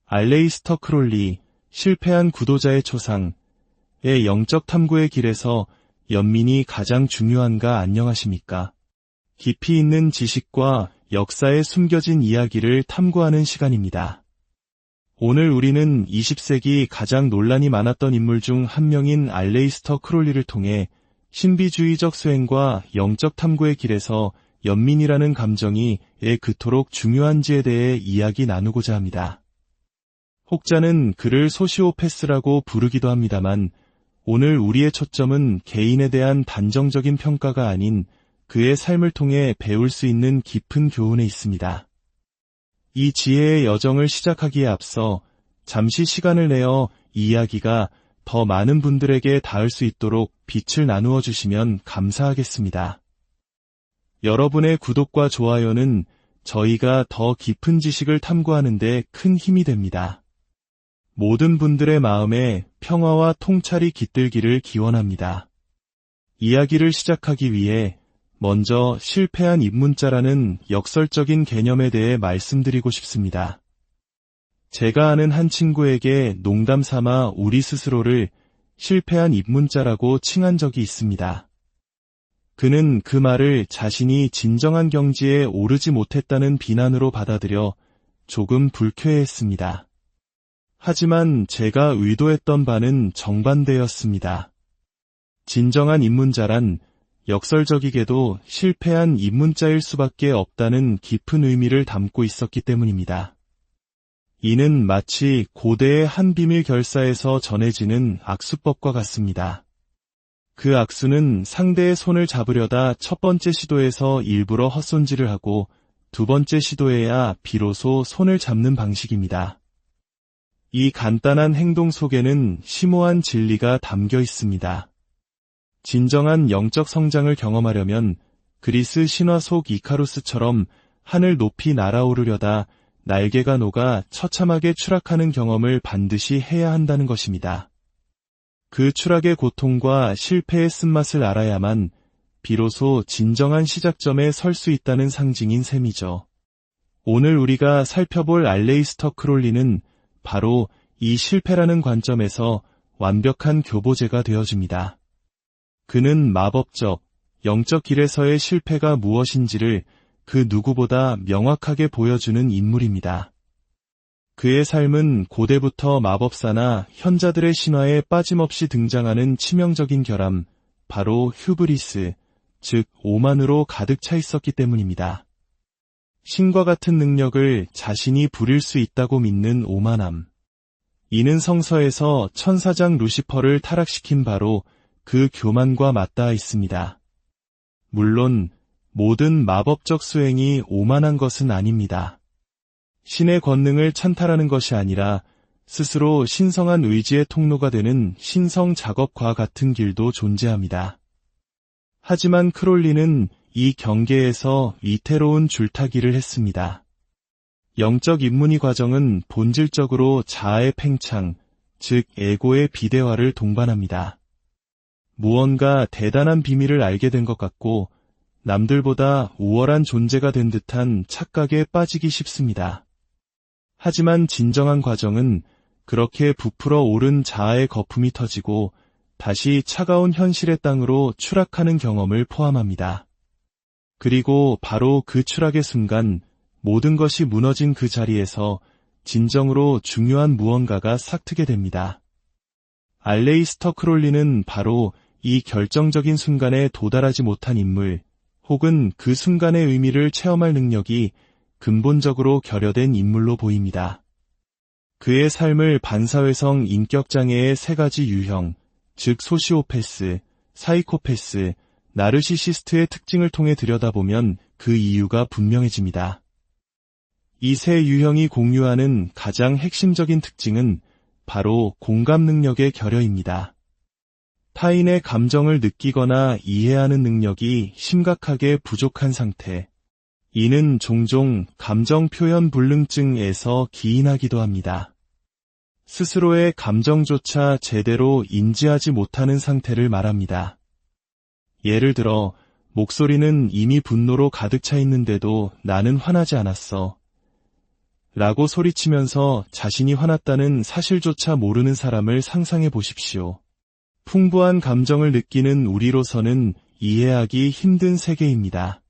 알레이스터 크롤리, 실패한 구도자의 초상의 영적 탐구의 길에서 연민이 가장 중요한가 안녕하십니까? 깊이 있는 지식과 역사에 숨겨진 이야기를 탐구하는 시간입니다. 오늘 우리는 20세기 가장 논란이 많았던 인물 중 한 명인 알레이스터 크롤리를 통해 신비주의적 수행과 영적 탐구의 길에서 연민이라는 감정이 왜 그토록 중요한지에 대해 이야기 나누고자 합니다. 혹자는 그를 소시오패스라고 부르기도 합니다만 오늘 우리의 초점은 개인에 대한 단정적인 평가가 아닌 그의 삶을 통해 배울 수 있는 깊은 교훈에 있습니다. 이 지혜의 여정을 시작하기에 앞서 잠시 시간을 내어 이 이야기가 더 많은 분들에게 닿을 수 있도록 빛을 나누어 주시면 감사하겠습니다. 여러분의 구독과 좋아요는 저희가 더 깊은 지식을 탐구하는 데 큰 힘이 됩니다. 모든 분들의 마음에 평화와 통찰이 깃들기를 기원합니다. 이야기를 시작하기 위해 먼저 실패한 입문자라는 역설적인 개념에 대해 말씀드리고 싶습니다. 제가 아는 한 친구에게 농담 삼아 우리 스스로를 실패한 입문자라고 칭한 적이 있습니다. 그는 그 말을 자신이 진정한 경지에 오르지 못했다는 비난으로 받아들여 조금 불쾌해했습니다. 하지만 제가 의도했던 바는 정반대였습니다. 진정한 입문자란 역설적이게도 실패한 입문자일 수밖에 없다는 깊은 의미를 담고 있었기 때문입니다. 이는 마치 고대의 한 비밀 결사에서 전해지는 악수법과 같습니다. 그 악수는 상대의 손을 잡으려다 첫 번째 시도에서 일부러 헛손질을 하고 두 번째 시도에야 비로소 손을 잡는 방식입니다. 이 간단한 행동 속에는 심오한 진리가 담겨 있습니다. 진정한 영적 성장을 경험하려면 그리스 신화 속 이카루스처럼 하늘 높이 날아오르려다 날개가 녹아 처참하게 추락하는 경험을 반드시 해야 한다는 것입니다. 그 추락의 고통과 실패의 쓴맛을 알아야만 비로소 진정한 시작점에 설 수 있다는 상징인 셈이죠. 오늘 우리가 살펴볼 알레이스터 크롤리는 바로 이 실패라는 관점에서 완벽한 교보제가 되어줍니다. 그는 마법적, 영적 길에서의 실패가 무엇인지를 그 누구보다 명확하게 보여주는 인물입니다. 그의 삶은 고대부터 마법사나 현자들의 신화에 빠짐없이 등장하는 치명적인 결함, 바로 휴브리스, 즉 오만으로 가득 차 있었기 때문입니다. 신과 같은 능력을 자신이 부릴 수 있다고 믿는 오만함. 이는 성서에서 천사장 루시퍼를 타락시킨 바로 그 교만과 맞닿아 있습니다. 물론 모든 마법적 수행이 오만한 것은 아닙니다. 신의 권능을 찬탈하는 것이 아니라 스스로 신성한 의지의 통로가 되는 신성 작업과 같은 길도 존재합니다. 하지만 크롤리는 이 경계에서 위태로운 줄타기를 했습니다. 영적 입문의 과정은 본질적으로 자아의 팽창, 즉 에고의 비대화를 동반합니다. 무언가 대단한 비밀을 알게 된 것 같고 남들보다 우월한 존재가 된 듯한 착각에 빠지기 쉽습니다. 하지만 진정한 과정은 그렇게 부풀어 오른 자아의 거품이 터지고 다시 차가운 현실의 땅으로 추락하는 경험을 포함합니다. 그리고 바로 그 추락의 순간 모든 것이 무너진 그 자리에서 진정으로 중요한 무언가가 싹트게 됩니다. 알레이스터 크롤리는 바로 이 결정적인 순간에 도달하지 못한 인물, 혹은 그 순간의 의미를 체험할 능력이 근본적으로 결여된 인물로 보입니다. 그의 삶을 반사회성 인격장애의 세 가지 유형, 즉 소시오패스, 사이코패스, 나르시시스트의 특징을 통해 들여다보면 그 이유가 분명해집니다. 이 세 유형이 공유하는 가장 핵심적인 특징은 바로 공감 능력의 결여입니다. 타인의 감정을 느끼거나 이해하는 능력이 심각하게 부족한 상태. 이는 종종 감정 표현 불능증에서 기인하기도 합니다. 스스로의 감정조차 제대로 인지하지 못하는 상태를 말합니다. 예를 들어, 목소리는 이미 분노로 가득 차 있는데도 나는 화나지 않았어. 라고 소리치면서 자신이 화났다는 사실조차 모르는 사람을 상상해 보십시오. 풍부한 감정을 느끼는 우리로서는 이해하기 힘든 세계입니다.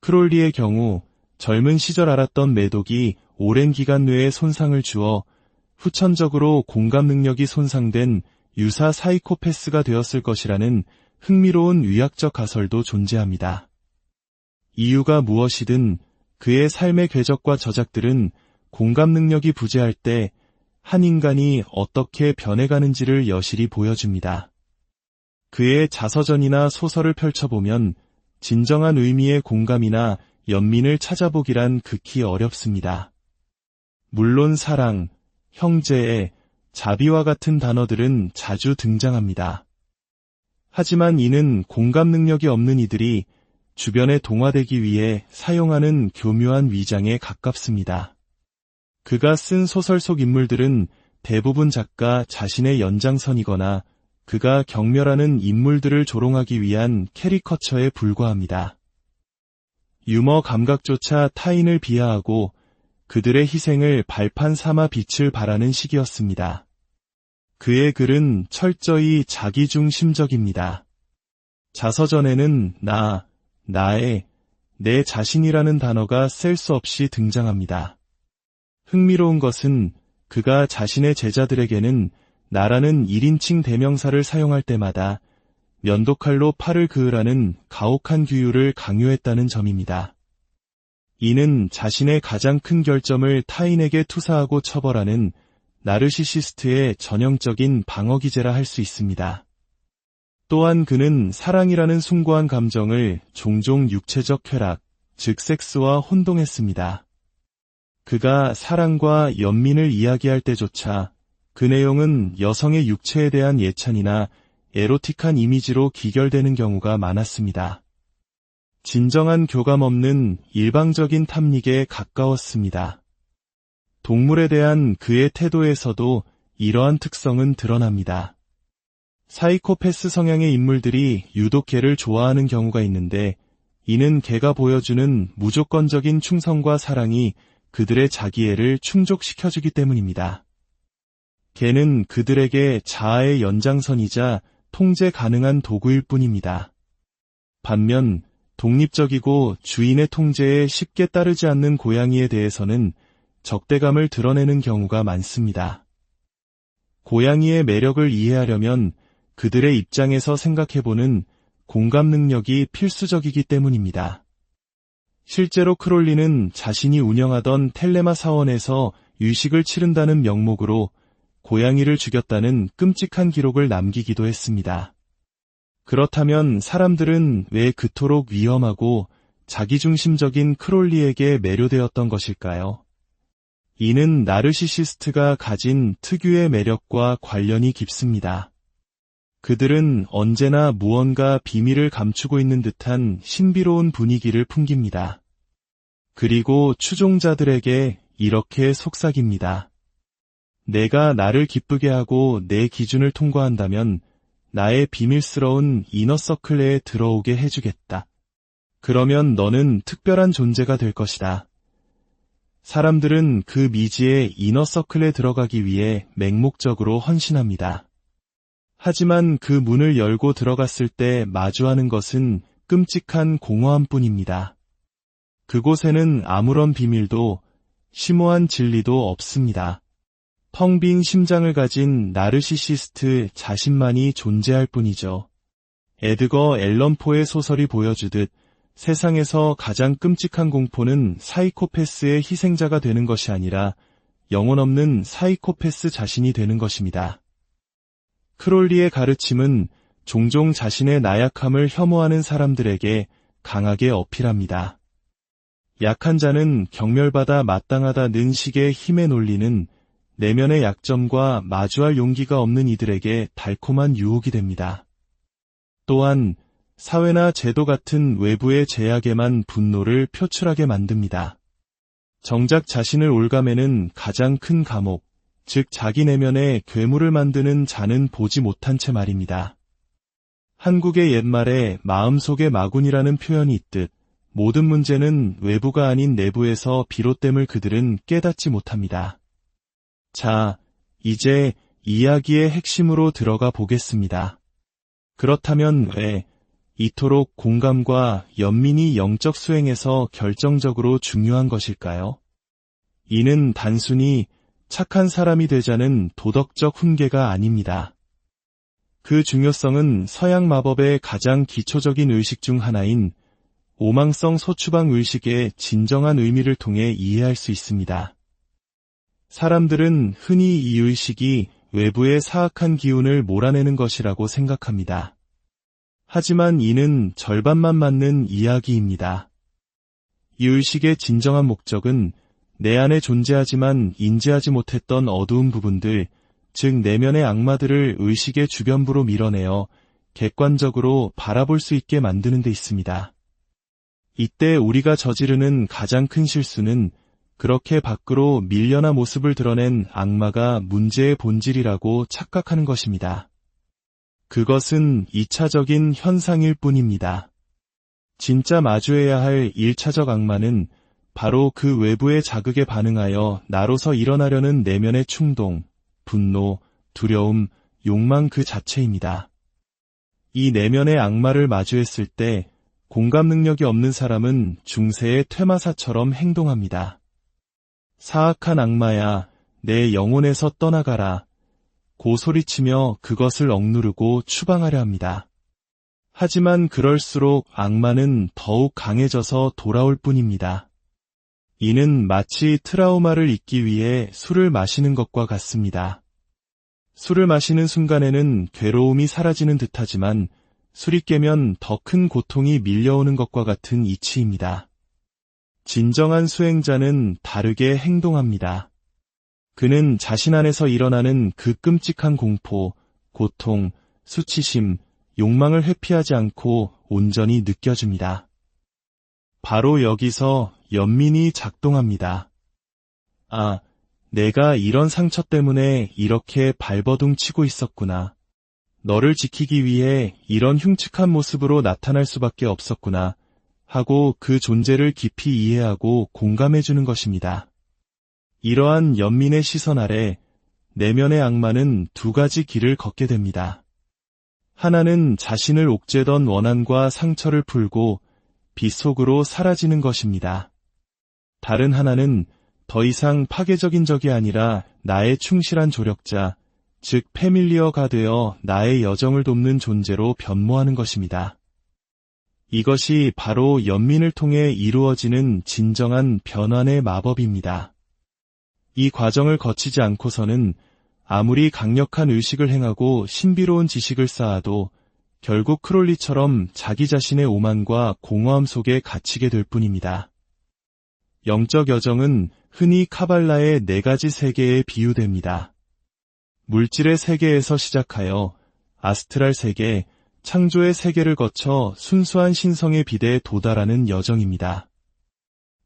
크롤리의 경우 젊은 시절 알았던 매독이 오랜 기간 내에 손상을 주어 후천적으로 공감 능력이 손상된 유사 사이코패스가 되었을 것이라는 흥미로운 의학적 가설도 존재합니다. 이유가 무엇이든 그의 삶의 궤적과 저작들은 공감 능력이 부재할 때 한 인간이 어떻게 변해가는지를 여실히 보여줍니다. 그의 자서전이나 소설을 펼쳐보면 진정한 의미의 공감이나 연민을 찾아보기란 극히 어렵습니다. 물론 사랑, 형제애, 자비와 같은 단어들은 자주 등장합니다. 하지만 이는 공감 능력이 없는 이들이 주변에 동화되기 위해 사용하는 교묘한 위장에 가깝습니다. 그가 쓴 소설 속 인물들은 대부분 작가 자신의 연장선이거나 그가 경멸하는 인물들을 조롱하기 위한 캐리커처에 불과합니다. 유머 감각조차 타인을 비하하고 그들의 희생을 발판 삼아 빛을 발하는 시기였습니다. 그의 글은 철저히 자기중심적입니다. 자서전에는 나, 나의, 내 자신이라는 단어가 셀 수 없이 등장합니다. 흥미로운 것은 그가 자신의 제자들에게는 나라는 1인칭 대명사를 사용할 때마다 면도칼로 팔을 그으라는 가혹한 규율을 강요했다는 점입니다. 이는 자신의 가장 큰 결점을 타인에게 투사하고 처벌하는 나르시시스트의 전형적인 방어기제라 할 수 있습니다. 또한 그는 사랑이라는 숭고한 감정을 종종 육체적 쾌락, 즉 섹스와 혼동했습니다. 그가 사랑과 연민을 이야기할 때조차 그 내용은 여성의 육체에 대한 예찬이나 에로틱한 이미지로 기결되는 경우가 많았습니다. 진정한 교감 없는 일방적인 탐닉에 가까웠습니다. 동물에 대한 그의 태도에서도 이러한 특성은 드러납니다. 사이코패스 성향의 인물들이 유독 개를 좋아하는 경우가 있는데 이는 개가 보여주는 무조건적인 충성과 사랑이 그들의 자기애를 충족시켜주기 때문입니다. 개는 그들에게 자아의 연장선이자 통제 가능한 도구일 뿐입니다. 반면 독립적이고 주인의 통제에 쉽게 따르지 않는 고양이에 대해서는 적대감을 드러내는 경우가 많습니다. 고양이의 매력을 이해하려면 그들의 입장에서 생각해보는 공감 능력이 필수적이기 때문입니다. 실제로 크롤리는 자신이 운영하던 텔레마 사원에서 유식을 치른다는 명목으로 고양이를 죽였다는 끔찍한 기록을 남기기도 했습니다. 그렇다면 사람들은 왜 그토록 위험하고 자기중심적인 크롤리에게 매료되었던 것일까요? 이는 나르시시스트가 가진 특유의 매력과 관련이 깊습니다. 그들은 언제나 무언가 비밀을 감추고 있는 듯한 신비로운 분위기를 풍깁니다. 그리고 추종자들에게 이렇게 속삭입니다. 내가 나를 기쁘게 하고 내 기준을 통과한다면 나의 비밀스러운 이너서클 내에 들어오게 해주겠다. 그러면 너는 특별한 존재가 될 것이다. 사람들은 그 미지의 이너서클에 들어가기 위해 맹목적으로 헌신합니다. 하지만 그 문을 열고 들어갔을 때 마주하는 것은 끔찍한 공허함뿐입니다. 그곳에는 아무런 비밀도 심오한 진리도 없습니다. 텅 빈 심장을 가진 나르시시스트 자신만이 존재할 뿐이죠. 에드거 앨런 포의 소설이 보여주듯 세상에서 가장 끔찍한 공포는 사이코패스의 희생자가 되는 것이 아니라 영혼 없는 사이코패스 자신이 되는 것입니다. 크롤리의 가르침은 종종 자신의 나약함을 혐오하는 사람들에게 강하게 어필합니다. 약한 자는 경멸받아 마땅하다는 식의 힘의 논리는 내면의 약점과 마주할 용기가 없는 이들에게 달콤한 유혹이 됩니다. 또한 사회나 제도 같은 외부의 제약에만 분노를 표출하게 만듭니다. 정작 자신을 옭아매는 가장 큰 감옥, 즉 자기 내면에 괴물을 만드는 자는 보지 못한 채 말입니다. 한국의 옛말에 마음속의 마군이라는 표현이 있듯 모든 문제는 외부가 아닌 내부에서 비롯됨을 그들은 깨닫지 못합니다. 자, 이제 이야기의 핵심으로 들어가 보겠습니다. 그렇다면 왜 이토록 공감과 연민이 영적 수행에서 결정적으로 중요한 것일까요? 이는 단순히 착한 사람이 되자는 도덕적 훈계가 아닙니다. 그 중요성은 서양 마법의 가장 기초적인 의식 중 하나인 오망성 소추방 의식의 진정한 의미를 통해 이해할 수 있습니다. 사람들은 흔히 이 의식이 외부의 사악한 기운을 몰아내는 것이라고 생각합니다. 하지만 이는 절반만 맞는 이야기입니다. 이 의식의 진정한 목적은 내 안에 존재하지만 인지하지 못했던 어두운 부분들, 즉 내면의 악마들을 의식의 주변부로 밀어내어 객관적으로 바라볼 수 있게 만드는 데 있습니다. 이때 우리가 저지르는 가장 큰 실수는 그렇게 밖으로 밀려나 모습을 드러낸 악마가 문제의 본질이라고 착각하는 것입니다. 그것은 2차적인 현상일 뿐입니다. 진짜 마주해야 할 1차적 악마는 바로 그 외부의 자극에 반응하여 나로서 일어나려는 내면의 충동, 분노, 두려움, 욕망 그 자체입니다. 이 내면의 악마를 마주했을 때 공감 능력이 없는 사람은 중세의 퇴마사처럼 행동합니다. 사악한 악마야, 내 영혼에서 떠나가라. 고 소리치며 그것을 억누르고 추방하려 합니다. 하지만 그럴수록 악마는 더욱 강해져서 돌아올 뿐입니다. 이는 마치 트라우마를 잊기 위해 술을 마시는 것과 같습니다. 술을 마시는 순간에는 괴로움이 사라지는 듯하지만 술이 깨면 더 큰 고통이 밀려오는 것과 같은 이치입니다. 진정한 수행자는 다르게 행동합니다. 그는 자신 안에서 일어나는 그 끔찍한 공포, 고통, 수치심, 욕망을 회피하지 않고 온전히 느껴줍니다. 바로 여기서 연민이 작동합니다. 아, 내가 이런 상처 때문에 이렇게 발버둥 치고 있었구나. 너를 지키기 위해 이런 흉측한 모습으로 나타날 수밖에 없었구나 하고 그 존재를 깊이 이해하고 공감해주는 것입니다. 이러한 연민의 시선 아래 내면의 악마는 두 가지 길을 걷게 됩니다. 하나는 자신을 옥죄던 원한과 상처를 풀고 빛 속으로 사라지는 것입니다. 다른 하나는 더 이상 파괴적인 적이 아니라 나의 충실한 조력자, 즉 패밀리어가 되어 나의 여정을 돕는 존재로 변모하는 것입니다. 이것이 바로 연민을 통해 이루어지는 진정한 변환의 마법입니다. 이 과정을 거치지 않고서는 아무리 강력한 의식을 행하고 신비로운 지식을 쌓아도 결국 크롤리처럼 자기 자신의 오만과 공허함 속에 갇히게 될 뿐입니다. 영적 여정은 흔히 카발라의 4가지 세계에 비유됩니다. 물질의 세계에서 시작하여 아스트랄 세계, 창조의 세계를 거쳐 순수한 신성의 빛에 도달하는 여정입니다.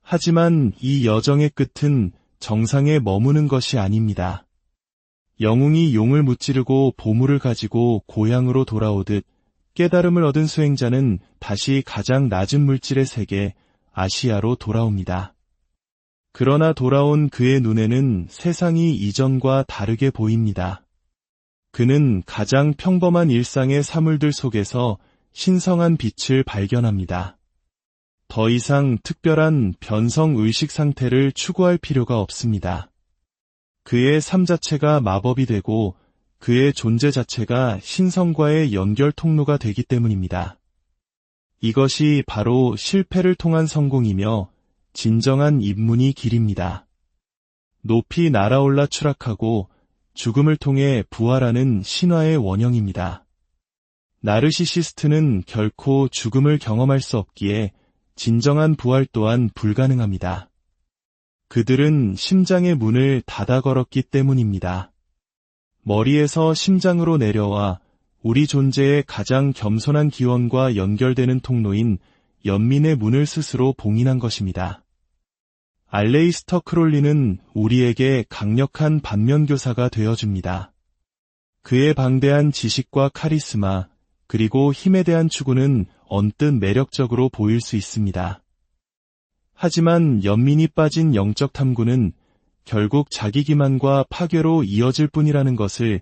하지만 이 여정의 끝은 정상에 머무는 것이 아닙니다. 영웅이 용을 무찌르고 보물을 가지고 고향으로 돌아오듯 깨달음을 얻은 수행자는 다시 가장 낮은 물질의 세계, 아시아로 돌아옵니다. 그러나 돌아온 그의 눈에는 세상이 이전과 다르게 보입니다. 그는 가장 평범한 일상의 사물들 속에서 신성한 빛을 발견합니다. 더 이상 특별한 변성 의식 상태를 추구할 필요가 없습니다. 그의 삶 자체가 마법이 되고 그의 존재 자체가 신성과의 연결 통로가 되기 때문입니다. 이것이 바로 실패를 통한 성공이며 진정한 입문이 길입니다. 높이 날아올라 추락하고 죽음을 통해 부활하는 신화의 원형입니다. 나르시시스트는 결코 죽음을 경험할 수 없기에 진정한 부활 또한 불가능합니다. 그들은 심장의 문을 닫아 걸었기 때문입니다. 머리에서 심장으로 내려와 우리 존재의 가장 겸손한 기원과 연결되는 통로인 연민의 문을 스스로 봉인한 것입니다. 알레이스터 크롤리는 우리에게 강력한 반면교사가 되어줍니다. 그의 방대한 지식과 카리스마, 그리고 힘에 대한 추구는 언뜻 매력적으로 보일 수 있습니다. 하지만 연민이 빠진 영적 탐구는 결국 자기 기만과 파괴로 이어질 뿐이라는 것을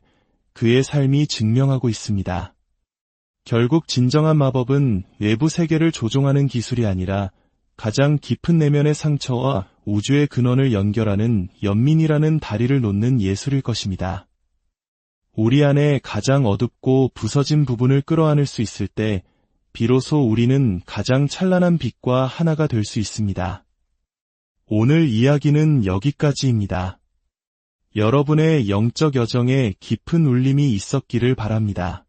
그의 삶이 증명하고 있습니다. 결국 진정한 마법은 외부 세계를 조종하는 기술이 아니라 가장 깊은 내면의 상처와 우주의 근원을 연결하는 연민이라는 다리를 놓는 예술일 것입니다. 우리 안에 가장 어둡고 부서진 부분을 끌어안을 수 있을 때 비로소 우리는 가장 찬란한 빛과 하나가 될 수 있습니다. 오늘 이야기는 여기까지입니다. 여러분의 영적 여정에 깊은 울림이 있었기를 바랍니다.